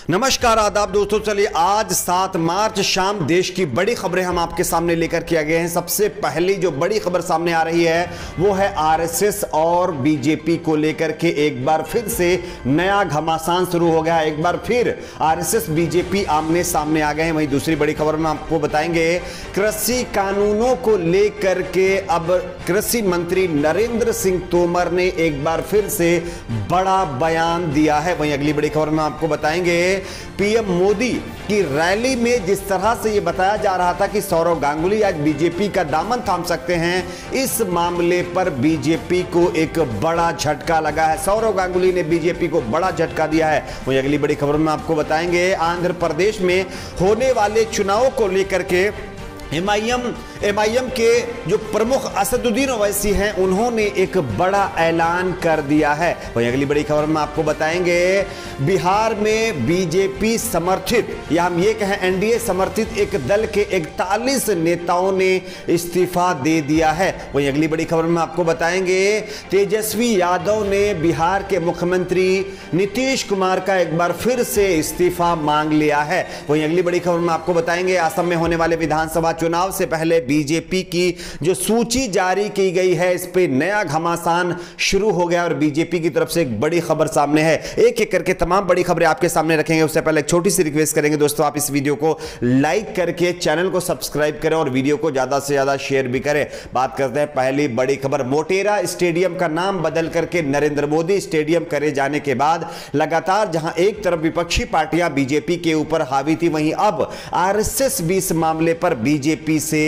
नमस्कार आदाब दोस्तों। चलिए आज 7 मार्च शाम देश की बड़ी खबरें हम आपके सामने लेकर के आ गए हैं। सबसे पहली जो बड़ी खबर सामने आ रही है वो है आरएसएस और बीजेपी को लेकर के एक बार फिर से नया घमासान शुरू हो गया है। एक बार फिर आरएसएस बीजेपी आमने सामने आ गए हैं। वहीं दूसरी बड़ी खबर में आपको बताएंगे कृषि कानूनों को लेकर के अब कृषि मंत्री नरेंद्र सिंह तोमर ने एक बार फिर से बड़ा बयान दिया है। वहीं अगली बड़ी खबर में आपको बताएंगे पीएम मोदी की रैली में जिस तरह से यह बताया जा रहा था कि सौरव गांगुली आज बीजेपी का दामन थाम सकते हैं, इस मामले पर बीजेपी को एक बड़ा झटका लगा है। सौरव गांगुली ने बीजेपी को बड़ा झटका दिया है। वहीं अगली बड़ी खबर में आपको बताएंगे आंध्र प्रदेश में होने वाले चुनावों को लेकर के एमआईएम के जो प्रमुख असदुद्दीन ओवैसी हैं उन्होंने एक बड़ा ऐलान कर दिया है। वहीं अगली बड़ी खबर में आपको बताएंगे बिहार में बीजेपी समर्थित या हम ये कहें एनडीए समर्थित एक दल के 41 नेताओं ने इस्तीफा दे दिया है। वहीं अगली बड़ी खबर में आपको बताएंगे तेजस्वी यादव ने बिहार के मुख्यमंत्री नीतीश कुमार का एक बार फिर से इस्तीफा मांग लिया है। वहीं अगली बड़ी खबर में आपको बताएंगे असम में होने वाले विधानसभा चुनाव से पहले बीजेपी की जो सूची जारी की गई है इस पे नया घमासान शुरू हो गया और बीजेपी की तरफ से एक बड़ी खबर सामने है। एक एक करके तमाम बड़ी खबरें आपके सामने रखेंगे। उससे पहले एक छोटी सी रिक्वेस्ट करेंगे दोस्तों, आप इस वीडियो को लाइक करके चैनल को सब्सक्राइब करें और वीडियो को ज्यादा से ज्यादा शेयर भी करें। बात करते हैं पहली बड़ी खबर। मोटेरा स्टेडियम का नाम बदल करके नरेंद्र मोदी स्टेडियम करे जाने के बाद लगातार जहां एक तरफ विपक्षी पार्टियां बीजेपी के ऊपर हावी थी, वहीं अब आरएसएस भी इस मामले पर बीजेपी से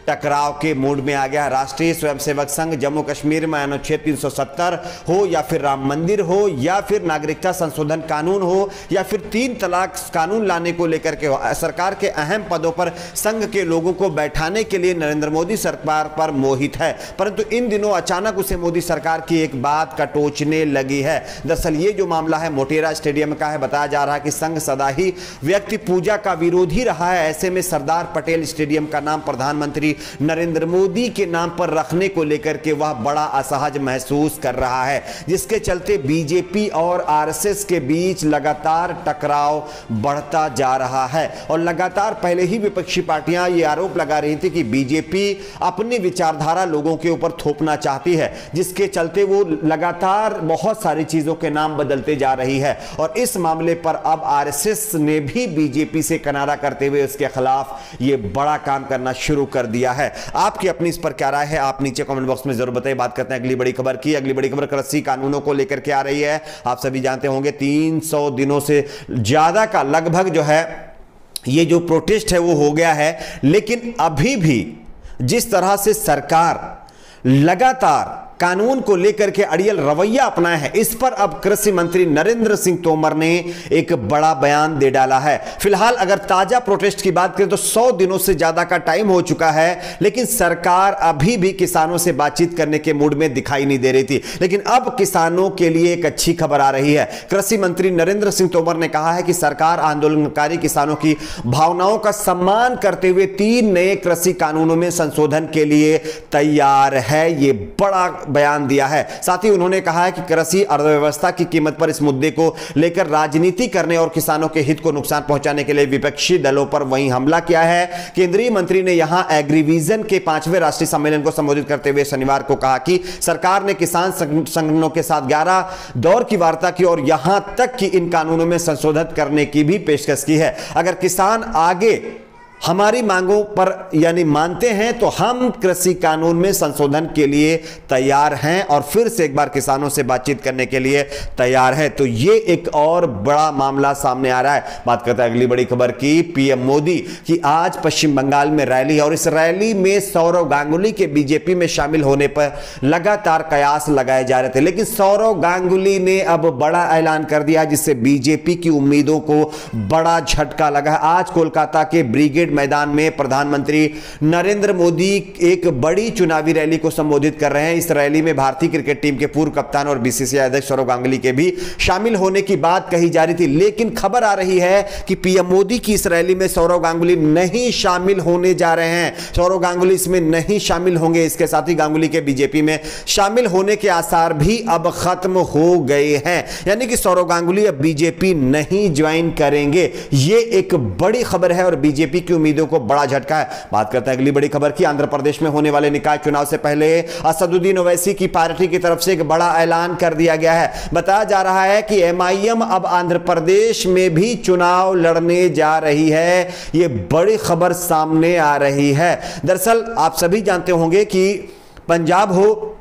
टकराव के मूड में आ गया। राष्ट्रीय स्वयंसेवक संघ जम्मू कश्मीर में अनुच्छेद 370 हो या फिर राम मंदिर हो या फिर नागरिकता संशोधन कानून हो या फिर 3 तलाक कानून लाने को लेकर के सरकार के अहम पदों पर संघ के लोगों को बैठाने के लिए नरेंद्र मोदी सरकार पर मोहित है। परंतु इन दिनों अचानक उसे मोदी सरकार की एक बात का टोचने लगी है। दरअसल ये जो मामला है मोटेरा स्टेडियम का है। बताया जा रहा है कि संघ सदा ही व्यक्ति पूजा का विरोधी रहा है। ऐसे में सरदार पटेल स्टेडियम का नाम प्रधानमंत्री नरेंद्र मोदी के नाम पर रखने को लेकर के वह बड़ा असहज महसूस कर रहा है, जिसके चलते बीजेपी और आरएसएस के बीच लगातार टकराव बढ़ता जा रहा है। और लगातार पहले ही विपक्षी पार्टियां ये आरोप लगा रही थी कि बीजेपी अपनी विचारधारा लोगों के ऊपर थोपना चाहती है, जिसके चलते वो लगातार बहुत सारी चीजों के नाम बदलते जा रही है। और इस मामले पर अब आरएसएस ने भी बीजेपी से किनारा करते हुए उसके खिलाफ ये बड़ा काम करना शुरू कर दिया है। आपकी अपनी इस पर क्या राय है, आप नीचे कमेंट बॉक्स में जरूर बताइए। बात करते हैं अगली बड़ी खबर की। अगली बड़ी खबर कृषि कानूनों को लेकर के आ रही है। आप सभी जानते होंगे 300 दिनों से ज्यादा का लगभग जो है ये जो प्रोटेस्ट है वो हो गया है, लेकिन अभी भी जिस तरह से सरकार लगातार कानून को लेकर के अड़ियल रवैया अपनाया है, इस पर अब कृषि मंत्री नरेंद्र सिंह तोमर ने एक बड़ा बयान दे डाला है। फिलहाल अगर ताजा प्रोटेस्ट की बात करें तो 100 दिनों से ज्यादा का टाइम हो चुका है, लेकिन सरकार अभी भी किसानों से बातचीत करने के मूड में दिखाई नहीं दे रही थी। लेकिन अब किसानों के लिए एक अच्छी खबर आ रही है। कृषि मंत्री नरेंद्र सिंह तोमर ने कहा है कि सरकार आंदोलनकारी किसानों की भावनाओं का सम्मान करते हुए 3 नए कृषि कानूनों में संशोधन के लिए तैयार है। ये बड़ा बयान दिया है। साथ ही उन्होंने कहा है कि कृषि अर्थव्यवस्था की कीमत पर इस मुद्दे को लेकर राजनीति करने और किसानों के हित को नुकसान पहुंचाने के लिए विपक्षी दलों पर वहीं हमला किया है। केंद्रीय मंत्री ने यहां एग्रीविजन के 5वें राष्ट्रीय सम्मेलन को संबोधित करते हुए शनिवार को कहा कि सरकार ने किसान संगठनों के साथ 11 दौर की वार्ता की और यहां तक कि इन कानूनों में संशोधन करने की भी पेशकश की है। अगर किसान आगे हमारी मांगों पर यानी मानते हैं तो हम कृषि कानून में संशोधन के लिए तैयार हैं और फिर से एक बार किसानों से बातचीत करने के लिए तैयार है। तो ये एक और बड़ा मामला सामने आ रहा है। बात करते हैं अगली बड़ी खबर की। पीएम मोदी की आज पश्चिम बंगाल में रैली है और इस रैली में सौरव गांगुली के बीजेपी में शामिल होने पर लगातार कयास लगाए जा रहे थे, लेकिन सौरव गांगुली ने अब बड़ा ऐलान कर दिया जिससे बीजेपी की उम्मीदों को बड़ा झटका लगा। आज कोलकाता के ब्रिगेड मैदान में प्रधानमंत्री नरेंद्र मोदी एक बड़ी चुनावी रैली को संबोधित कर रहे हैं। इस रैली में भारतीय क्रिकेट टीम के पूर्व कप्तान और बीसीसीआई अध्यक्ष सौरव गांगुली के भी शामिल होने की बात कही जा रही थी, लेकिन खबर आ रही है कि पीएम मोदी की इस रैली में सौरव गांगुली नहीं शामिल होने जा रहे हैं। सौरव गांगुली इसमें नहीं शामिल होंगे। इसके साथ ही गांगुली के बीजेपी में शामिल होने के आसार भी अब खत्म हो गए हैं, यानी कि सौरव गांगुली अब बीजेपी नहीं ज्वाइन करेंगे। यह एक बड़ी खबर है और बीजेपी की उम्मीदों को बड़ा झटका है। बात करते हैं अगली बड़ी खबर की। आंध्र प्रदेश में होने वाले निकाय चुनाव से पहले असदुद्दीन ओवैसी की पार्टी की तरफ से एक बड़ा ऐलान कर दिया गया है। बताया जा रहा है कि एमआईएम अब आंध्र प्रदेश में भी चुनाव लड़ने जा रही है। यह बड़ी खबर सामने आ रही है। दरअसल आप सभी जानते होंगे कि पंजाब हो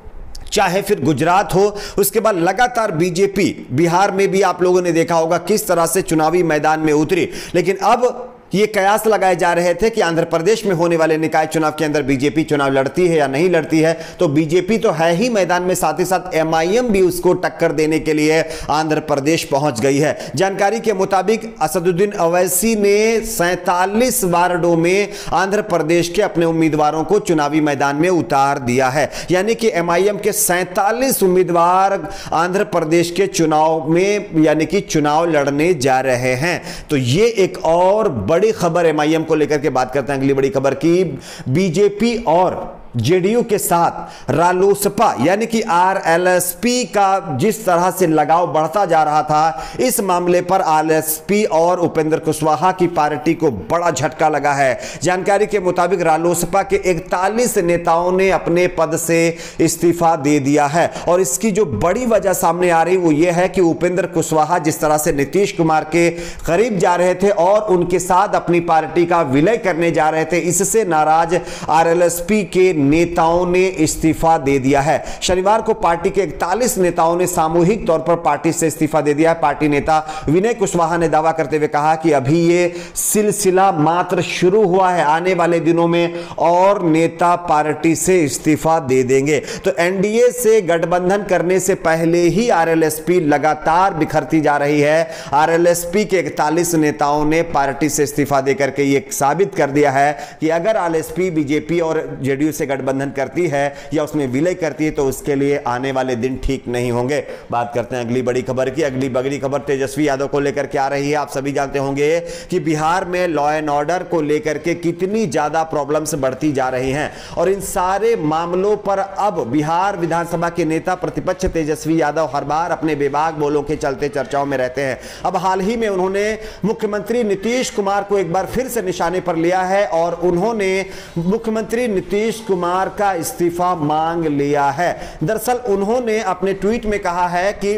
चाहे फिर गुजरात हो, उसके बाद लगातार बीजेपी बिहार में भी आप लोगों ने देखा होगा किस तरह से चुनावी मैदान में उतरी, लेकिन अब ये कयास लगाए जा रहे थे कि आंध्र प्रदेश में होने वाले निकाय चुनाव के अंदर बीजेपी चुनाव लड़ती है या नहीं लड़ती है। तो बीजेपी तो है ही मैदान में, साथ ही साथ एमआईएम भी उसको टक्कर देने के लिए आंध्र प्रदेश पहुंच गई है। जानकारी के मुताबिक असदुद्दीन ओवैसी ने 47 वार्डों में आंध्र प्रदेश के अपने उम्मीदवारों को चुनावी मैदान में उतार दिया है, यानी कि एमआईएम के 47 उम्मीदवार आंध्र प्रदेश के चुनाव में यानी कि चुनाव लड़ने जा रहे हैं। तो ये एक और बड़ी खबर एमआईएम को लेकर के बात करते हैं अगली बड़ी खबर की। बीजेपी और जेडीयू के साथ रालोसपा यानी कि आरएलएसपी का जिस तरह से लगाव बढ़ता जा रहा था, इस मामले पर आरएलएसपी और उपेंद्र कुशवाहा की पार्टी को बड़ा झटका लगा है। जानकारी के मुताबिक रालोसपा के 41 नेताओं ने अपने पद से इस्तीफा दे दिया है और इसकी जो बड़ी वजह सामने आ रही वो ये है कि उपेंद्र कुशवाहा जिस तरह से नीतीश कुमार के करीब जा रहे थे और उनके साथ अपनी पार्टी का विलय करने जा रहे थे, इससे नाराज आरएलएसपी के नेताओं ने इस्तीफा दे दिया है। शनिवार को पार्टी के 41 नेताओं ने सामूहिक तौर पर पार्टी से इस्तीफा दे दिया है। पार्टी नेता विनय कुशवाहा ने दावा करते हुए कहा कि अभी ये सिलसिला मात्र शुरू हुआ है, आने वाले दिनों में और नेता पार्टी से इस्तीफा दे देंगे। तो एनडीए से गठबंधन करने से पहले ही आरएलएसपी लगातार बिखरती जा रही है। आरएलएसपी के 41 नेताओं ने पार्टी से इस्तीफा देकर के ये साबित कर दिया है कि अगर आरएलएसपी बीजेपी और जेडीयू से गठबंधन करती है या उसमें विलय करती है तो उसके लिए आने वाले दिन ठीक नहीं होंगे। बात करते हैं अगली बड़ी खबर की। अगली बड़ी खबर तेजस्वी यादव को लेकर के आ रही है। आप सभी जानते होंगे कि बिहार में लॉ एंड ऑर्डर को लेकर के कितनी ज्यादा प्रॉब्लम्स बढ़ती जा रही हैं और इन सारे मामलों पर अब बिहार विधानसभा के नेता प्रतिपक्ष तेजस्वी यादव हर बार अपने बेबाक बोलों के चलते चर्चाओं में रहते हैं। अब हाल ही में उन्होंने मुख्यमंत्री नीतीश कुमार को एक बार फिर से निशाने पर लिया है और उन्होंने मुख्यमंत्री नीतीश कुमार का इस्तीफा मांग लिया है। दरअसल उन्होंने अपने ट्वीट में कहा है कि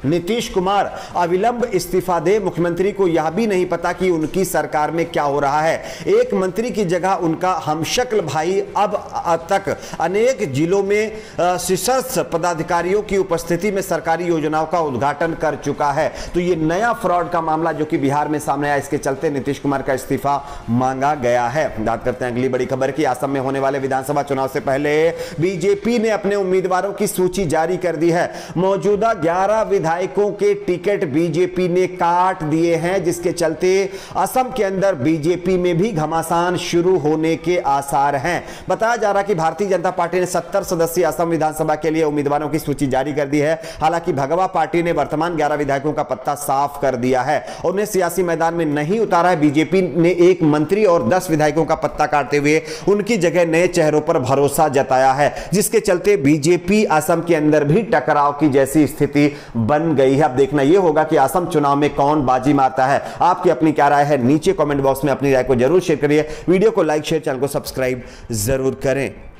नीतीश कुमार अविलंब इस्तीफा दे। मुख्यमंत्री को यह भी नहीं पता कि उनकी सरकार में क्या हो रहा है। एक मंत्री की जगह उनका हमशक्ल भाई अब तक अनेक जिलों में शीर्ष पदाधिकारियों की उपस्थिति में सरकारी योजनाओं का उद्घाटन कर चुका है। तो ये नया फ्रॉड का मामला जो कि बिहार में सामने आया, इसके चलते नीतीश कुमार का इस्तीफा मांगा गया है। बात करते हैं अगली बड़ी खबर की। असम में होने वाले विधानसभा चुनाव से पहले बीजेपी ने अपने उम्मीदवारों की सूची जारी कर दी है। मौजूदा 11 विधायकों के टिकट बीजेपी ने काट दिए हैं, जिसके चलते असम के अंदर बीजेपी में भी घमासान शुरू होने के आसार हैं। बताया जा रहा है कि भारतीय जनता पार्टी ने 70 सदस्यीय असम विधानसभा के लिए उम्मीदवारों की सूची जारी कर दी है। हालांकि भगवा पार्टी ने वर्तमान 11 विधायकों का पत्ता साफ कर दिया है और उन्हें सियासी मैदान में नहीं उतारा है। बीजेपी ने एक मंत्री और 10 विधायकों का पत्ता काटते हुए उनकी जगह नए चेहरों पर भरोसा जताया है, जिसके चलते बीजेपी असम के अंदर भी टकराव की जैसी स्थिति बन गई है। अब देखना यह होगा कि असम चुनाव में कौन बाजी मारता है। आपकी अपनी क्या राय है, नीचे कमेंट बॉक्स में अपनी राय को जरूर शेयर करिए। वीडियो को लाइक शेयर, चैनल को सब्सक्राइब जरूर करें।